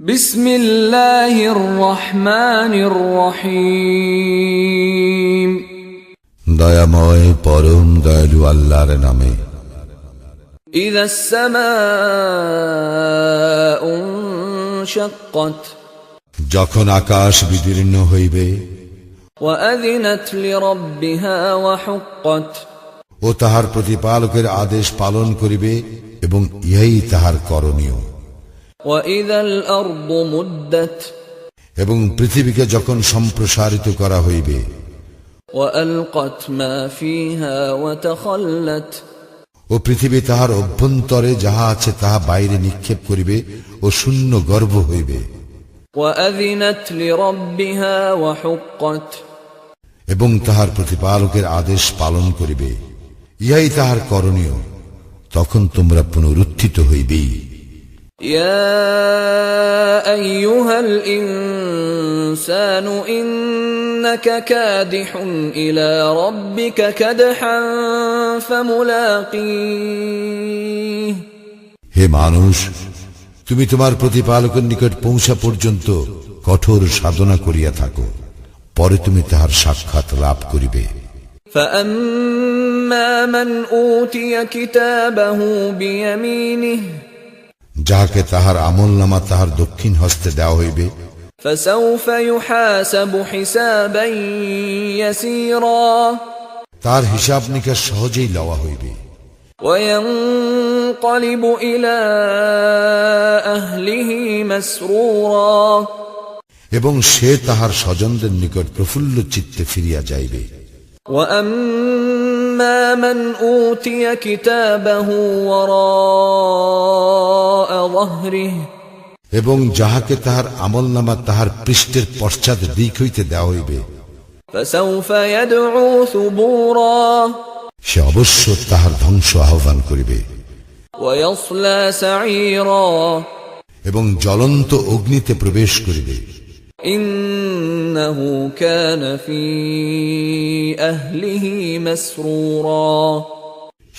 বিসমিল্লাহির রহমানির রহিম। দয়াময় পরম দয়ালু আল্লাহর নামে। ইযাস সামাউ ইনশাক্কাত, যখন আকাশ বিদীর্ণ হইবে, ওয়া আযিনাত লিরাব্বিহা ওয়া হুক্কাত, ও তাহার প্রতিপালকের আদেশ পালন করিবে এবং ইহাই তাহার করণীয়। ওয়া ইযাল আরদু মুদ্দাত, এবং পৃথিবীকে যখন সম্প্রসারিত করা হইবে, ওয়া আলকাত মা ফিহা ওয়া তাখাল্লাত, ও পৃথিবী তাহার অভ্যন্তরে যাহা আছে তাহা বাইরে নিক্ষেপ করিবে ও শূন্য গর্ভ হইবে। ওয়া আযিনাত লিরাব্বিহা ওয়া হুক্কাত, এবং তাহার প্রতিপালকের আদেশ পালন করিবে, ইহাই তাহার করণীয়। তখন তোমরা পুনরুত্থিত হইবেই। ইয়া আইয়ুহাল ইনসানু ইন্নাকা কাদিহুন ইলা রাব্বিকা কাদহান ফামুলাকিহ, হে মানুষ, তুমি তোমার প্রতিপালকের নিকট পৌঁছা পর্যন্ত কঠোর সাধনা করিয়া থাকো, পরে তুমি তাহার সাক্ষাৎ লাভ করিবে। فأما من أوتي كتابه بيمينه যাহাকে তাহার আমলনামা তাহার দক্ষিণ হস্তে দেওয়া হইবে, فسوف يحاسب حسابا يسيرا তার হিসাব নিকাশ সহজেই লওয়া হইবে। وينقلب إلى أهله مسرورا, এবং সে তাহার স্বজনদের নিকট প্রফুল্ল চিত্তে ফিরিয়া যাইবে। وأما من أوتي كتابه وراء ظهره এবং যাহাকে তাহার আমলনামা তাহার পৃষ্ঠের পশ্চাৎ দিক হইতে দেওয়া হইবে, فسوف يدعو ثبورا সে অবশ্য তাহার ধ্বংস আহ্বান করিবে। ويصلى سعيرا এবং জ্বলন্ত অগ্নিতে প্রবেশ করিবে। إنه كان في أهله مسرورا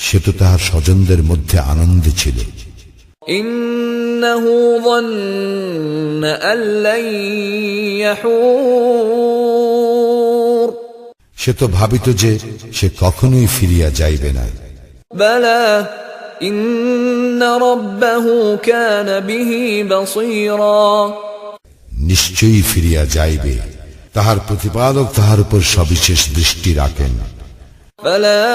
সে তো তাহার স্বজনদের মধ্যে আনন্দে ছিল। إنه ظن أن لن يحور সে তো ভাবিত যে সে কখনোই ফিরিয়া যাইবে না। بلى إن ربه كان به بصيرا নিশ্চয়ই ফিরিয়া যাইবে, তাহার প্রতিপালক তাহার উপর সবিশেষ দৃষ্টি রাখেন। فلا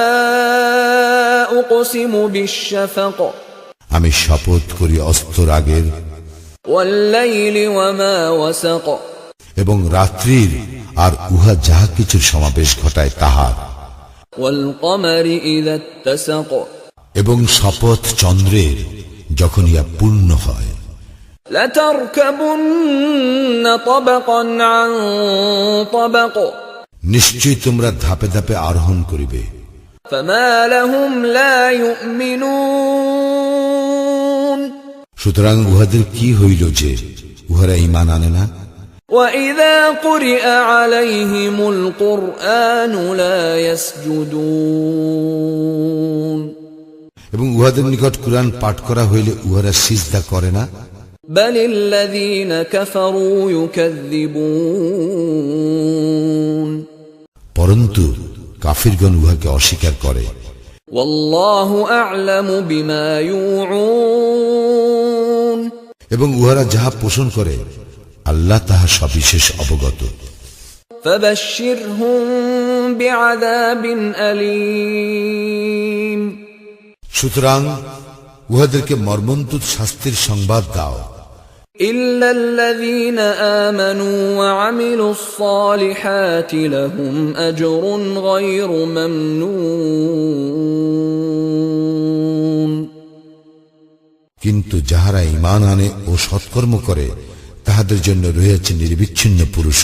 أقسم بالشفق আমি শপথ করি অস্তর আগের والليل وما وسق এবং রাত্রির আর উহা যাহা কিছুর সমাবেশ ঘটায় তাহার, والقمر إذا اتسق এবং শপথ চন্দ্রের যখন ইহা পূর্ণ হয়। لتركبن طبقا عن طبق নিশ্চয়ই তোমরা ধাপে ধাপে আরোহণ করিবে। فما لهم لا يؤمنون সুতরাং উহাদের কি হইল যে উহারা ঈমান আনে না। وإذا قرئ عليهم القرآن لا يسجدون এবং উহাদের নিকট কুরআন পাঠ করা হইলে উহারা সিজদা করে না। بل الذين كفروا يكذبون পরন্তু কাফিরগণ উহাকে অস্বীকার করে। والله أعلم بما يوعون এবং উহারা যাহা পোষণ করে আল্লাহ তাহা সবিশেষ অবগত। فبشرهم بعذاب أليم সুতরাং উহাদেরকে মর্মন্তুদ শাস্তির সংবাদ দাও। إلا الذين آمنوا وعملوا الصالحات لهم أجر غير ممنون কিন্তু যাহারা ঈমান আনে ও সৎকর্ম করে তাহাদের জন্য রয়েছে নির্বিচ্ছিন্ন পুরস্কার।